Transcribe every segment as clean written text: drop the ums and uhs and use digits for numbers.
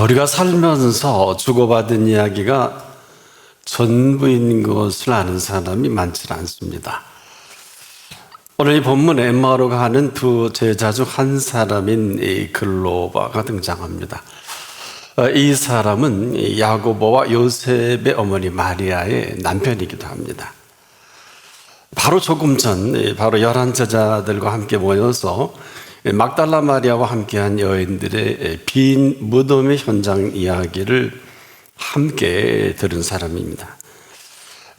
우리가 살면서 주고받은 이야기가 전부인 것을 아는 사람이 많지 않습니다. 오늘 이 본문에 엠마오로 가는 두 제자 중 한 사람인 이 글로바가 등장합니다. 이 사람은 야고보와 요셉의 어머니 마리아의 남편이기도 합니다. 바로 조금 전 바로 11 제자들과 함께 모여서 막달라 마리아와 함께한 여인들의 빈 무덤의 현장 이야기를 함께 들은 사람입니다.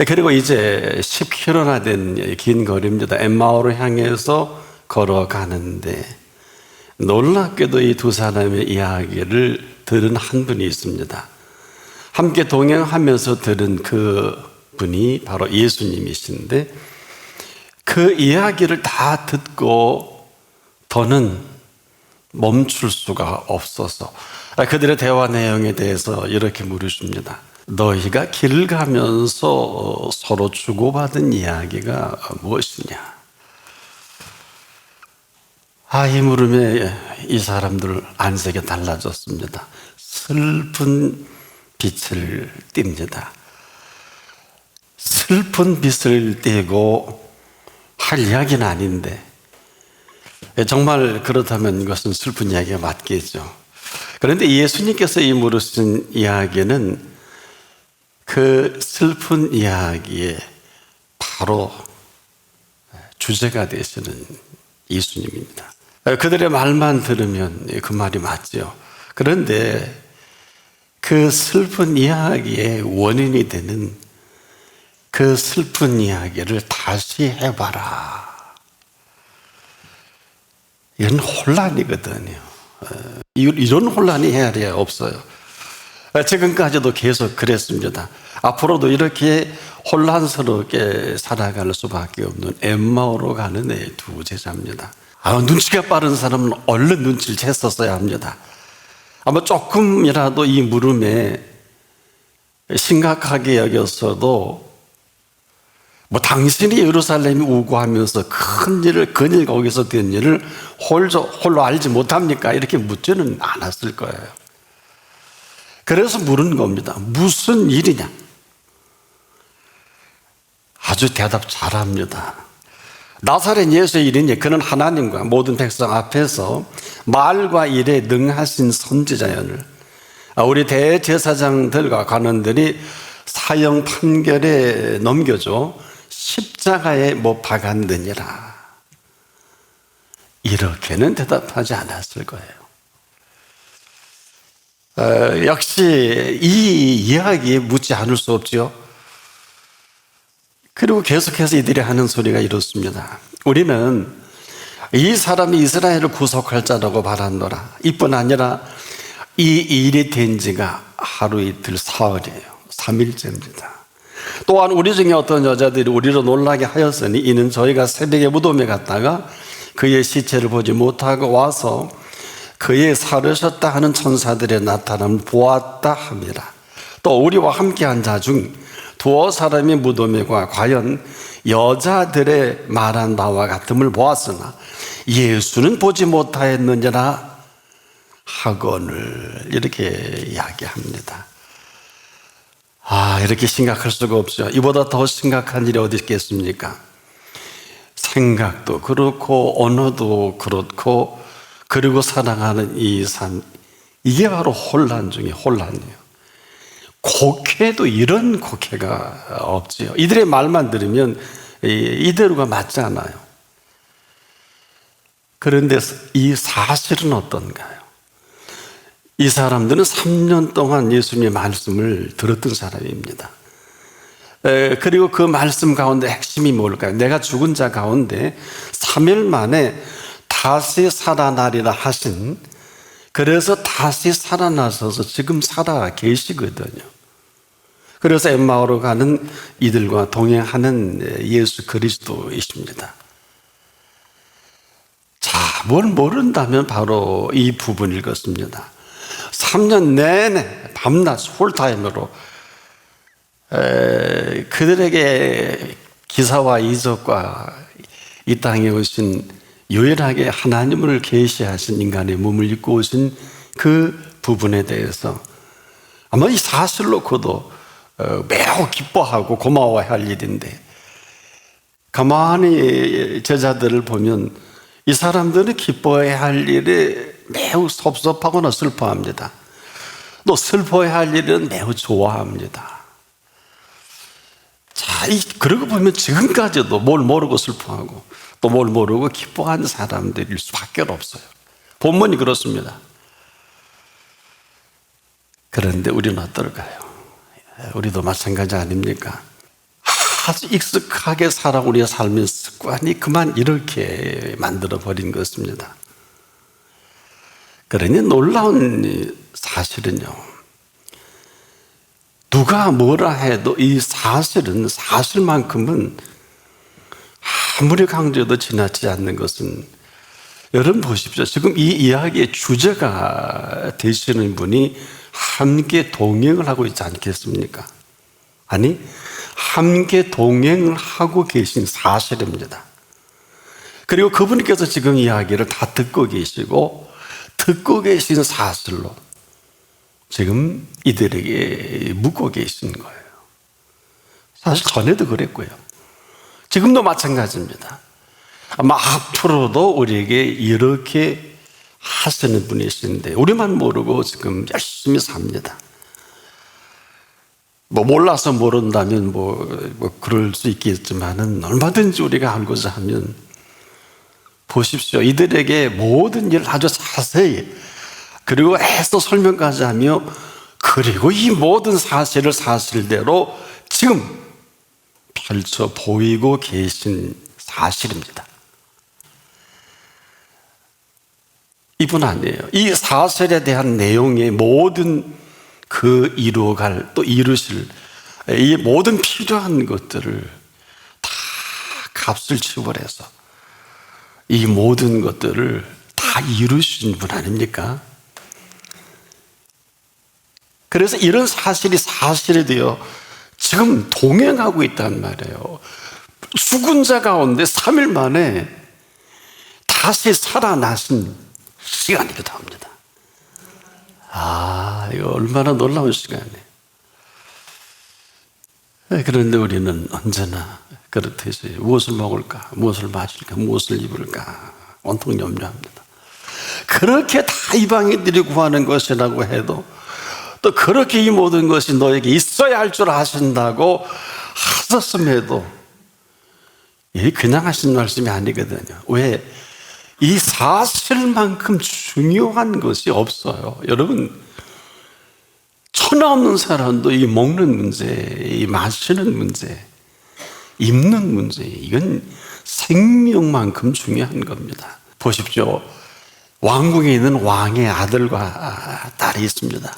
그리고 이제 10km나 된 긴 거리입니다. 엠마오로 향해서 걸어가는데 놀랍게도 이 두 사람의 이야기를 들은 한 분이 있습니다. 함께 동행하면서 들은 그 분이 바로 예수님이신데 그 이야기를 다 듣고 더는 멈출 수가 없어서 그들의 대화 내용에 대해서 이렇게 물으십니다. 너희가 길 가면서 서로 주고받은 이야기가 무엇이냐? 이 물음에 이 사람들 안색이 달라졌습니다. 슬픈 빛을 띱니다. 슬픈 빛을 띠고 할 이야기는 아닌데 정말 그렇다면 이것은 슬픈 이야기가 맞겠죠. 그런데 예수님께서 이 물으신 이야기는 그 슬픈 이야기의 바로 주제가 되시는 예수님입니다. 그들의 말만 들으면 그 말이 맞죠. 그런데 그 슬픈 이야기의 원인이 되는 그 슬픈 이야기를 다시 해봐라. 이건 혼란이거든요. 이런 혼란이 헤아려야 없어요. 지금까지도 계속 그랬습니다. 앞으로도 이렇게 혼란스럽게 살아갈 수밖에 없는 엠마오로 가는 두 제자입니다. 눈치가 빠른 사람은 얼른 눈치를 챘었어야 합니다. 아마 조금이라도 이 물음에 심각하게 여겼어도 당신이 예루살렘에 우고하면서 큰 일을, 근일 거기서 된 일을 홀로 알지 못합니까? 이렇게 묻지는 않았을 거예요. 그래서 물은 겁니다. 무슨 일이냐? 아주 대답 잘합니다. 나사렛 예수의 일이니 그는 하나님과 모든 백성 앞에서 말과 일에 능하신 선지자연을 우리 대제사장들과 관원들이 사형 판결에 넘겨줘 십자가에 못 박았느니라. 이렇게는 대답하지 않았을 거예요. 역시 이 이야기에 묻지 않을 수 없죠. 그리고 계속해서 이들이 하는 소리가 이렇습니다. 우리는 이 사람이 이스라엘을 구속할 자라고 바란노라. 이뿐 아니라 이 일이 된 지가 하루 이틀 사흘이에요. 3일째입니다. 또한 우리 중에 어떤 여자들이 우리로 놀라게 하였으니 이는 저희가 새벽에 무덤에 갔다가 그의 시체를 보지 못하고 와서 그의 살으셨다 하는 천사들의 나타남을 보았다 함이라. 또 우리와 함께한 자 중 두어 사람이 무덤에 가 과연 여자들의 말한 바와 같음을 보았으나 예수는 보지 못하였느니라 하거늘. 이렇게 이야기합니다. 이렇게 심각할 수가 없죠. 이보다 더 심각한 일이 어디 있겠습니까? 생각도 그렇고 언어도 그렇고 그리고 사랑하는 이 삶, 이게 바로 혼란 중에 혼란이에요. 곡해도 이런 곡해가 없지요. 이들의 말만 들으면 이대로가 맞지 않아요. 그런데 이 사실은 어떤가요? 이 사람들은 3년 동안 예수님의 말씀을 들었던 사람입니다. 그리고 그 말씀 가운데 핵심이 뭘까요? 내가 죽은 자 가운데 3일 만에 다시 살아나리라 하신, 그래서 다시 살아나셔서 지금 살아 계시거든요. 그래서 엠마오로 가는 이들과 동행하는 예수 그리스도이십니다. 뭘 모른다면 바로 이 부분일 것입니다. 3년 내내 밤낮 풀타임으로 그들에게 기사와 이적과 이 땅에 오신 유일하게 하나님을 계시하신 인간의 몸을 입고 오신 그 부분에 대해서 아마 이 사실 놓고도 매우 기뻐하고 고마워해야 할 일인데, 가만히 제자들을 보면 이 사람들은 기뻐해야 할 일에 매우 섭섭하거나 슬퍼합니다. 또 슬퍼해야 할 일은 매우 좋아합니다. 자, 그러고 보면 지금까지도 뭘 모르고 슬퍼하고 또 뭘 모르고 기뻐하는 사람들일 수밖에 없어요. 본문이 그렇습니다. 그런데 우리는 어떨까요? 우리도 마찬가지 아닙니까? 아주 익숙하게 살아 우리의 삶의 습관이 그만 이렇게 만들어버린 것입니다. 그러니 놀라운 사실은요, 누가 뭐라 해도 이 사실은 사실만큼은 아무리 강조해도 지나치지 않는 것은, 여러분 보십시오. 지금 이 이야기의 주제가 되시는 분이 함께 동행을 하고 있지 않겠습니까? 아니, 함께 동행을 하고 계신 사실입니다. 그리고 그분께서 지금 이야기를 다 듣고 계시고 듣고 계신 사실로 지금 이들에게 묻고 계신 거예요. 사실 전에도 그랬고요. 지금도 마찬가지입니다. 아마 앞으로도 우리에게 이렇게 하시는 분이신데 우리만 모르고 지금 열심히 삽니다. 몰라서 모른다면 그럴 수 있겠지만은 얼마든지 우리가 알고자 하면, 보십시오. 이들에게 모든 일을 아주 자세히 그리고 애써 설명까지 하며, 그리고 이 모든 사실을 사실대로 지금 펼쳐 보이고 계신 사실입니다. 이뿐 아니에요. 이 사실에 대한 내용의 모든 그 이루어갈, 또 이루실 이 모든 필요한 것들을 다 값을 지불해서 이 모든 것들을 다 이루신 분 아닙니까? 그래서 이런 사실이 사실이 되어 지금 동행하고 있단 말이에요. 죽은 자 가운데 3일 만에 다시 살아나신 시간이기도 합니다. 이거 얼마나 놀라운 시간이에요. 그런데 우리는 언제나 그렇듯이 무엇을 먹을까, 무엇을 마실까, 무엇을 입을까 온통 염려합니다. 그렇게 다 이방인들이 구하는 것이라고 해도, 또 그렇게 이 모든 것이 너에게 있어야 할 줄 아신다고 하셨음에도 이게 그냥 하신 말씀이 아니거든요. 왜? 이 사실만큼 중요한 것이 없어요. 여러분, 천하 없는 사람도 이 먹는 문제, 이 마시는 문제, 입는 문제, 이건 생명만큼 중요한 겁니다. 보십시오. 왕궁에 있는 왕의 아들과 딸이 있습니다.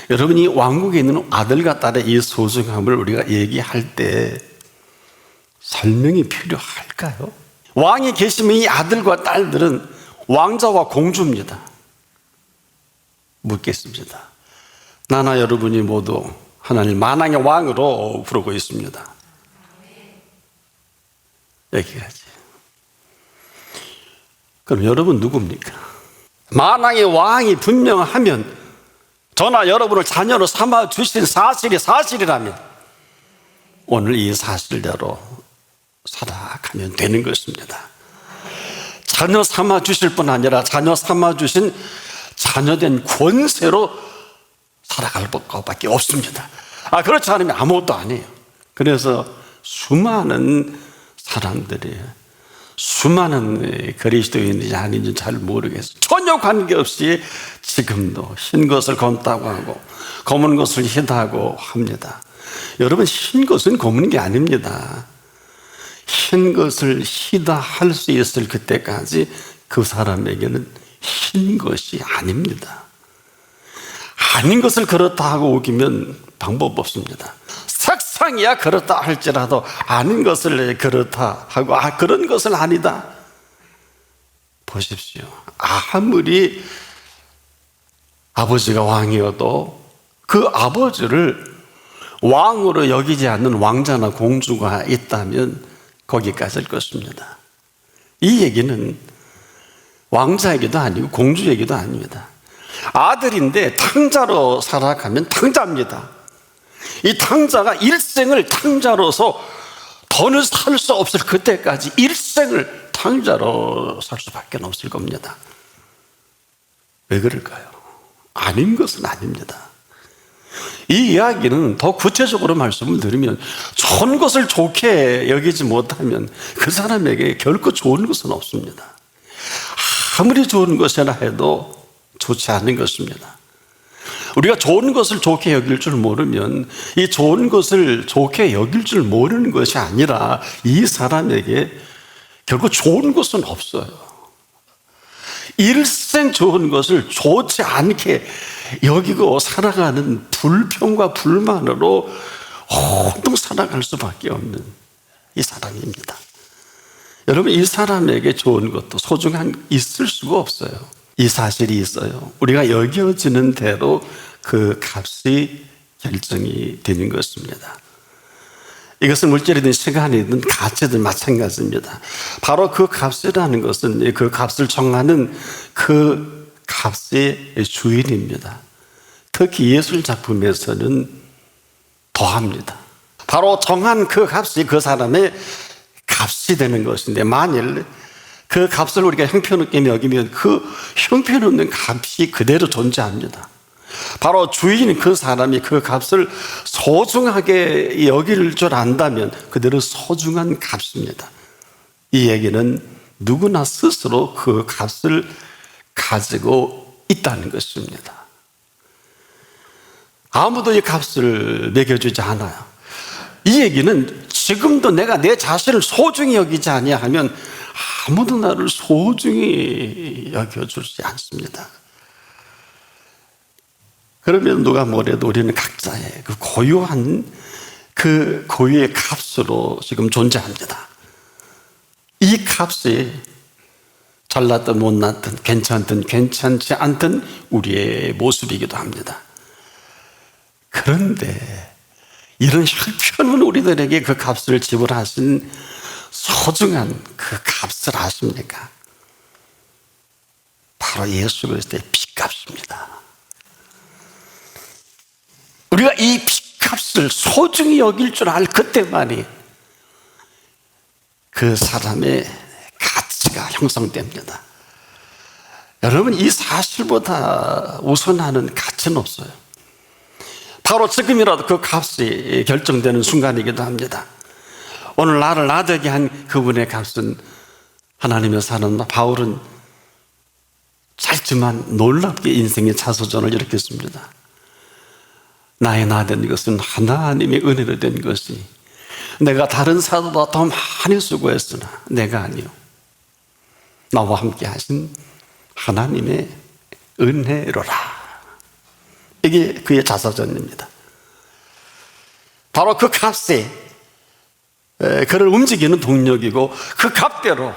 여러분, 이 왕국에 있는 아들과 딸의 이 소중함을 우리가 얘기할 때 설명이 필요할까요? 왕이 계시면 이 아들과 딸들은 왕자와 공주입니다. 묻겠습니다. 나나 여러분이 모두 하나님 만왕의 왕으로 부르고 있습니다. 여기까지. 그럼 여러분 누굽니까? 만왕의 왕이 분명하면, 저나 여러분을 자녀로 삼아 주신 사실이 사실이라면 오늘 이 사실대로 살아가면 되는 것입니다. 자녀 삼아 주실 뿐 아니라 자녀 삼아 주신 자녀된 권세로 살아갈 것밖에 없습니다. 그렇지 않으면 아무것도 아니에요. 그래서 수많은 사람들이, 수많은 그리스도인인지 아닌지 잘 모르겠어요. 전혀 관계없이 지금도 흰 것을 검다고 하고 검은 것을 희다고 합니다. 여러분, 흰 것은 검은 게 아닙니다. 흰 것을 희다 할 수 있을 그때까지 그 사람에게는 흰 것이 아닙니다. 아닌 것을 그렇다 하고 우기면 방법 없습니다. 색상이야 그렇다 할지라도 아닌 것을 그렇다 하고 그런 것은 아니다. 보십시오. 아무리 아버지가 왕이어도 그 아버지를 왕으로 여기지 않는 왕자나 공주가 있다면 거기까지일 것입니다. 이 얘기는 왕자 얘기도 아니고 공주 얘기도 아닙니다. 아들인데 탕자로 살아가면 탕자입니다. 이 탕자가 일생을 탕자로서 더는 살 수 없을 그때까지 일생을 탕자로 살 수밖에 없을 겁니다. 왜 그럴까요? 아닌 것은 아닙니다. 이 이야기는 더 구체적으로 말씀을 드리면 좋은 것을 좋게 여기지 못하면 그 사람에게 결코 좋은 것은 없습니다. 아무리 좋은 것이라 해도 좋지 않은 것입니다. 우리가 좋은 것을 좋게 여길 줄 모르면 이 좋은 것을 좋게 여길 줄 모르는 것이 아니라 이 사람에게 결코 좋은 것은 없어요. 일생 좋은 것을 좋지 않게 여기고 살아가는 불평과 불만으로 온통 살아갈 수밖에 없는 이 사람입니다. 여러분, 이 사람에게 좋은 것도 소중한 있을 수가 없어요. 이 사실이 있어요. 우리가 여겨지는 대로 그 값이 결정이 되는 것입니다. 이것은 물질이든 시간이든 가치든 마찬가지입니다. 바로 그 값이라는 것은 그 값을 정하는 그 값의 주인입니다. 특히 예술 작품에서는 더합니다. 바로 정한 그 값이 그 사람의 값이 되는 것인데, 만일 그 값을 우리가 형편없게 여기면 그 형편없는 값이 그대로 존재합니다. 바로 주인 그 사람이 그 값을 소중하게 여길 줄 안다면 그대로 소중한 값입니다. 이 얘기는 누구나 스스로 그 값을 가지고 있다는 것입니다. 아무도 이 값을 매겨주지 않아요. 이 얘기는 지금도 내가 내 자신을 소중히 여기지 아니하면 아무도 나를 소중히 여겨주지 않습니다. 그러면 누가 뭐래도 우리는 각자의 그 고유한 그 고유의 값으로 지금 존재합니다. 이 값이 잘났든 못났든 괜찮든 괜찮지 않든 우리의 모습이기도 합니다. 그런데 이런 형편은 우리들에게 그 값을 지불하신 소중한 그 값을 아십니까? 바로 예수 그리스도의 피값입니다. 우리가 이 피값을 소중히 여길 줄 알 그때만이 그 사람의 가치가 형성됩니다. 여러분, 이 사실보다 우선하는 가치는 없어요. 바로 지금이라도 그 값이 결정되는 순간이기도 합니다. 오늘 나를 나되게 한 그분의 값은 하나님의 사는 바울은 짧지만 놀랍게 인생의 자서전을 이렇게 씁니다. 나의 나된 것은 하나님의 은혜로 된 것이 내가 다른 사도보다 더 많이 수고했으나 내가 아니요 나와 함께 하신 하나님의 은혜로라. 이게 그의 자서전입니다. 바로 그 값이 그를 움직이는 동력이고 그 값대로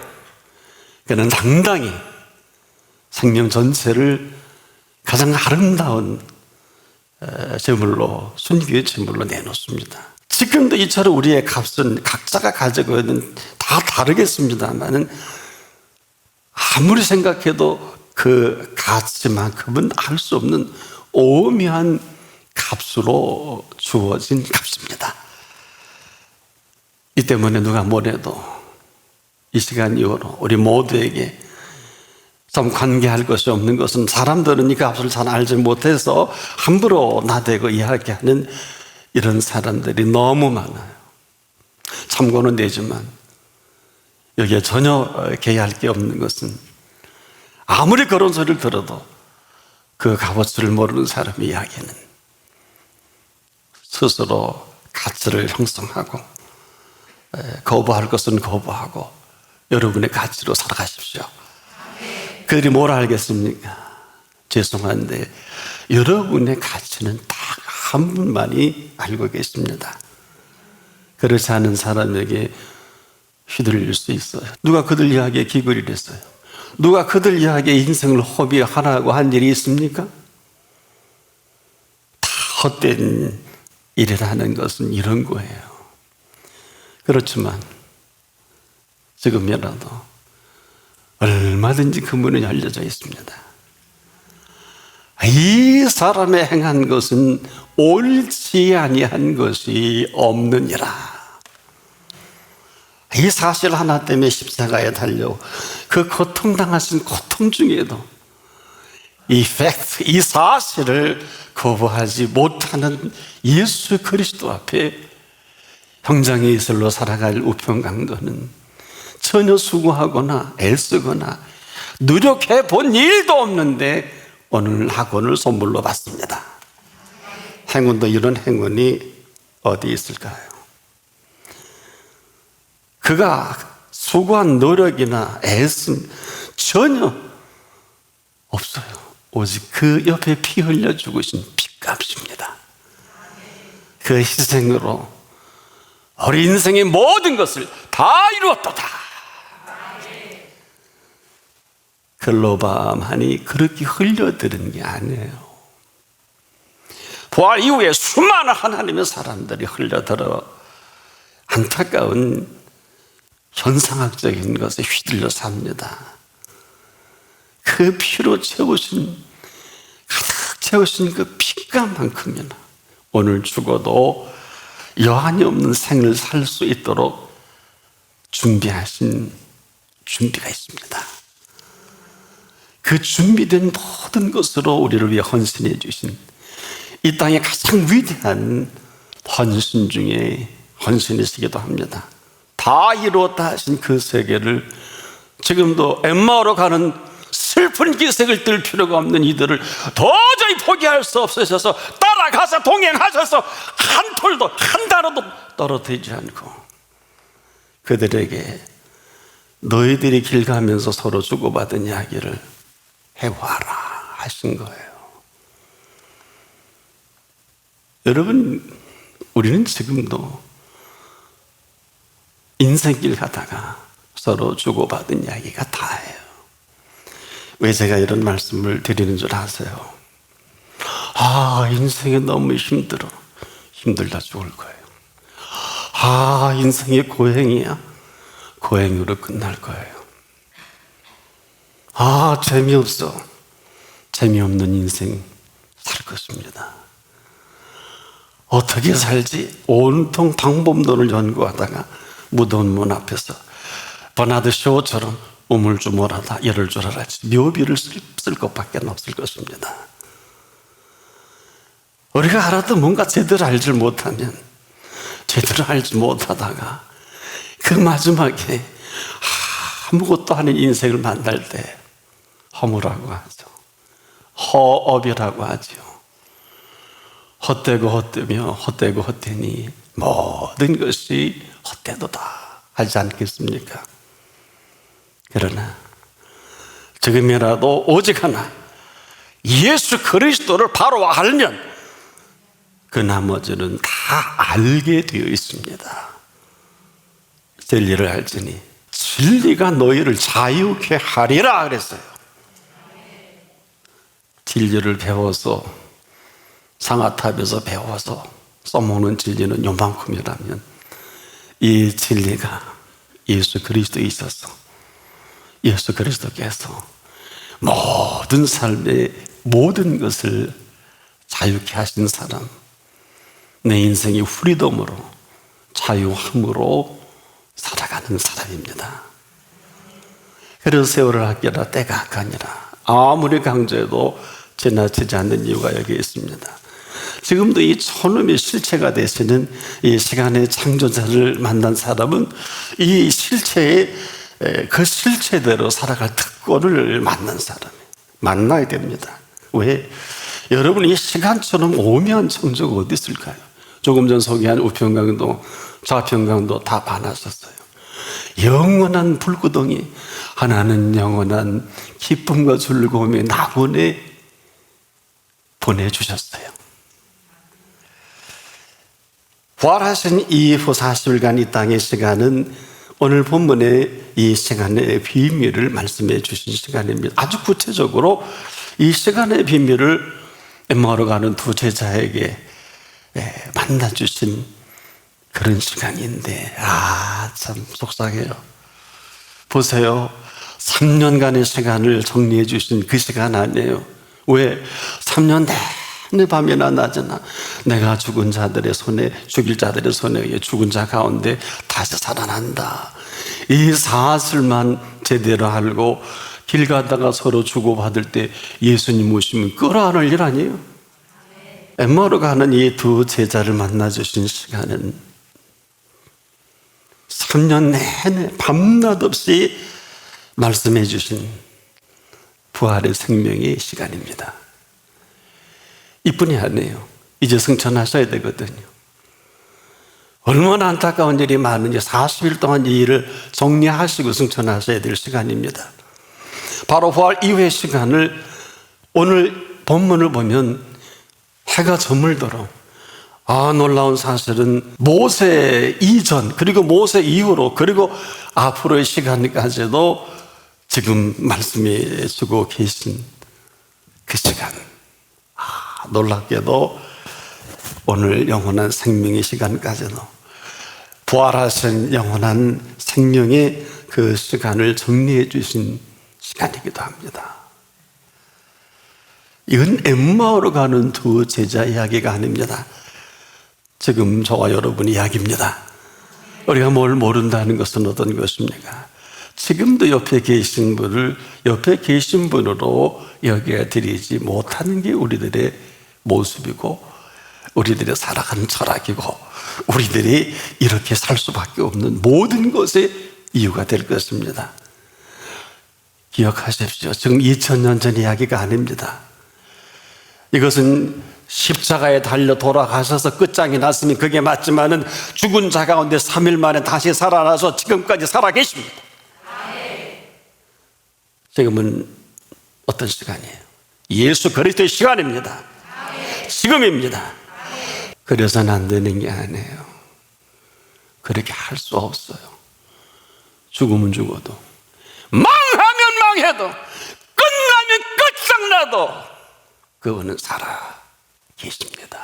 그는 당당히 생명 전체를 가장 아름다운 제물로, 순교의 제물로 내놓습니다. 지금도 이처럼 우리의 값은 각자가 가지고 있는 다 다르겠습니다만은 아무리 생각해도 그 가치만큼은 알 수 없는 오묘한 값으로 주어진 값입니다. 이 때문에 누가 뭐래도 이 시간 이후로 우리 모두에게 참 관계할 것이 없는 것은 사람들은 이 값을 잘 알지 못해서 함부로 나대고 이야기하는 이런 사람들이 너무 많아요. 참고는 되지만 여기에 전혀 개의할 게 없는 것은 아무리 그런 소리를 들어도 그 값어치를 모르는 사람의 이야기는 스스로 가치를 형성하고 거부할 것은 거부하고 여러분의 가치로 살아가십시오. 그들이 뭘 알겠습니까? 죄송한데 여러분의 가치는 딱 한 분만이 알고 계십니다. 그렇지 않은 사람에게 휘둘릴 수 있어요. 누가 그들 이야기에 귀걸이를 했어요? 누가 그들 이야기에 인생을 허비하라고 한 일이 있습니까? 다 헛된 일이라는 것은 이런 거예요. 그렇지만 지금이라도 얼마든지 그 문은 열려져 있습니다. 이 사람의 행한 것은 옳지 아니한 것이 없느니라. 이 사실 하나 때문에 십자가에 달려 그 고통당하신 고통 중에도 이 팩트, 이 사실을 거부하지 못하는 예수 그리스도 앞에 형장의 이슬로 살아갈 우편강도는 전혀 수고하거나 애쓰거나 노력해 본 일도 없는데 오늘 학원을 선물로 받습니다. 행운도 이런 행운이 어디 있을까요? 그가 수고한 노력이나 애씀 전혀 없어요. 오직 그 옆에 피 흘려 죽으신 핏값입니다. 그 희생으로 우리 인생의 모든 것을 다 이루었도다. 글로밤하니 그렇게 흘려드는 게 아니에요. 부활 이후에 수많은 하나님의 사람들이 흘려들어 안타까운 현상학적인 것에 휘둘려 삽니다. 그 피로 채우신, 가득 채우신 그 핏값만큼이나 오늘 죽어도 여한이 없는 생을 살 수 있도록 준비하신 준비가 있습니다. 그 준비된 모든 것으로 우리를 위해 헌신해 주신 이 땅의 가장 위대한 헌신 중에 헌신이시기도 합니다. 다 이루었다 하신 그 세계를 지금도 엠마오로 가는 슬픈 기색을 뜰 필요가 없는 이들을 도저히 포기할 수 없으셔서 따라가서 동행하셔서 한 톨도 한 단어도 떨어뜨리지 않고 그들에게 너희들이 길 가면서 서로 주고받은 이야기를 해와라 하신 거예요. 여러분, 우리는 지금도 인생길 가다가 서로 주고받은 이야기가 다예요. 왜 제가 이런 말씀을 드리는 줄 아세요? 인생이 너무 힘들어. 힘들다 죽을 거예요. 인생이 고행이야. 고행으로 끝날 거예요. 재미없어. 재미없는 인생 살 것입니다. 어떻게 살지? 온통 방법론을 연구하다가 무더운 문 앞에서 버나드 쇼처럼 우물쭈물하다 이럴 줄 알았지 묘비를 쓸 것밖에 없을 것입니다. 우리가 알아도 뭔가 제대로 알지 못하면 제대로 알지 못하다가 그 마지막에 아무것도 아닌 인생을 만날 때 허무라고 하죠. 허업이라고 하죠. 헛되고 헛되며 헛되고 헛되니 모든 것이 헛되도다 하지 않겠습니까? 그러나 지금이라도 오직 하나 예수 그리스도를 바로 알면 그 나머지는 다 알게 되어 있습니다. 진리를 알지니 진리가 너희를 자유케 하리라 그랬어요. 진리를 배워서 상아탑에서 배워서 써먹는 진리는 요만큼이라면 이 진리가 예수 그리스도에 있어서 예수 그리스도께서 모든 삶의 모든 것을 자유케 하신 사람, 내 인생이 프리덤으로 자유함으로 살아가는 사람입니다. 그래서 세월을 아껴라 때가 아까니라 아무리 강조해도 지나치지 않는 이유가 여기 있습니다. 지금도 이 천음의 실체가 되시는 이 시간의 창조자를 만난 사람은 이 실체의 그 실체대로 살아갈 특권을 만난 사람이에요. 만나야 됩니다. 왜? 여러분 이 시간처럼 오묘한 창조가 어디 있을까요? 조금 전 소개한 우편강도 좌편강도 다 반하셨어요. 영원한 불구덩이 하나는 영원한 기쁨과 즐거움의 낙원에 보내주셨어요. 부활하신 이후 40일간 이 땅의 시간은 오늘 본문의 이 시간의 비밀을 말씀해 주신 시간입니다. 아주 구체적으로 이 시간의 비밀을 엠마오로 가는 두 제자에게 만나주신 그런 시간인데 참 속상해요. 보세요. 3년간의 시간을 정리해 주신 그 시간 아니에요. 왜? 3년 내내 밤이나 낮이나 내가 죽은 자들의 손에, 죽일 자들의 손에 의해 죽은 자 가운데 다시 살아난다, 이 사실만 제대로 알고 길 가다가 서로 주고받을 때 예수님 오시면 끌어안을 일 아니에요? 엠마오로 가는 이 두 제자를 만나주신 시간은 3년 내내 밤낮 없이 말씀해 주신 부활의 생명의 시간입니다. 이뿐이 아니에요. 이제 승천하셔야 되거든요. 얼마나 안타까운 일이 많은지 40일 동안 이 일을 정리하시고 승천하셔야 될 시간입니다. 바로 부활 이후의 시간을 오늘 본문을 보면 해가 저물도록, 놀라운 사실은 모세 이전 그리고 모세 이후로 그리고 앞으로의 시간까지도 지금 말씀해 주고 계신 그 시간, 놀랍게도 오늘 영원한 생명의 시간까지도 부활하신 영원한 생명의 그 시간을 정리해 주신 시간이기도 합니다. 이건 엠마오로 가는 두 제자 이야기가 아닙니다. 지금 저와 여러분 이야기입니다. 우리가 뭘 모른다는 것은 어떤 것입니까? 지금도 옆에 계신 분으로 여겨 드리지 못하는 게 우리들의 모습이고 우리들의 살아가는 철학이고 우리들이 이렇게 살 수밖에 없는 모든 것의 이유가 될 것입니다. 기억하십시오. 지금 2000년 전 이야기가 아닙니다. 이것은 십자가에 달려 돌아가셔서 끝장이 났으면 그게 맞지만은 죽은 자 가운데 3일 만에 다시 살아나서 지금까지 살아계십니다. 지금은 어떤 시간이에요? 예수 그리스도의 시간입니다. 지금입니다. 그래서는 안 되는 게 아니에요. 그렇게 할 수 없어요. 죽으면 죽어도, 망하면 망해도, 끝나면 끝장나도 그분은 살아 계십니다.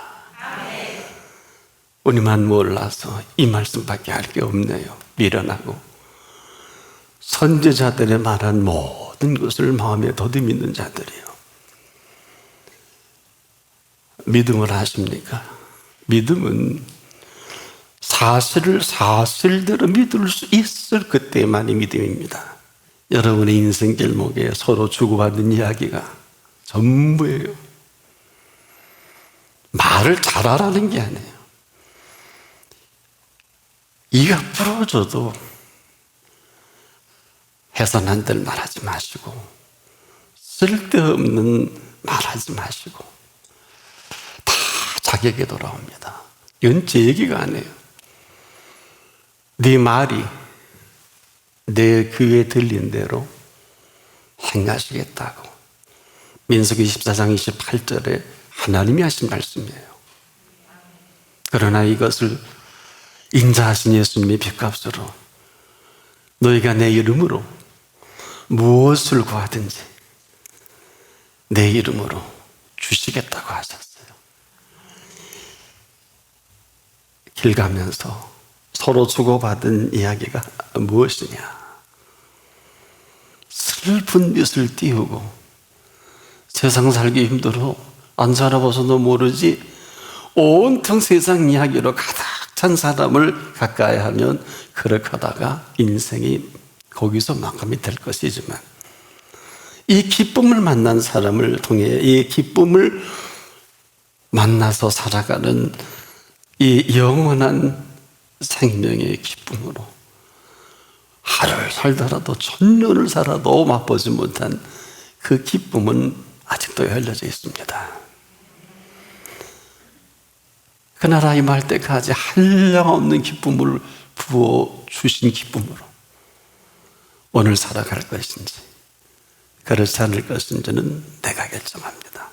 우리만 몰라서 이 말씀밖에 할 게 없네요. 미련하고 선지자들의 말한 모든 것을 마음에 더듬 있는 자들이요. 믿음을 아십니까? 믿음은 사실을 사실대로 믿을 수 있을 그때만이 믿음입니다. 여러분의 인생 길목에 서로 주고받는 이야기가 전부예요. 말을 잘하라는 게 아니에요. 이가 부러져도 해서난들 말하지 마시고 쓸데없는 말하지 마시고 다 자격에 돌아옵니다. 이건 제 얘기가 아니에요. 네 말이 내 귀에 들린 대로 행하시겠다고 민수기 24장 28절에 하나님이 하신 말씀이에요. 그러나 이것을 인자하신 예수님의 빚값으로 너희가 내 이름으로 무엇을 구하든지 내 이름으로 주시겠다고 하셨어요. 길 가면서 서로 주고받은 이야기가 무엇이냐? 슬픈 빛을 띄우고 세상 살기 힘들어 안 살아봐서도 모르지 온통 세상 이야기로 가득 찬 사람을 가까이 하면 그렇게 하다가 인생이 거기서 마감이 될 것이지만 이 기쁨을 만난 사람을 통해 이 기쁨을 만나서 살아가는 이 영원한 생명의 기쁨으로 하루를 살더라도 천년을 살아도 맛보지 못한 그 기쁨은 아직도 열려져 있습니다. 그나라 임할 때까지 한량없는 기쁨을 부어주신 기쁨으로 오늘 살아갈 것인지 그렇지 않을 것인지는 내가 결정합니다.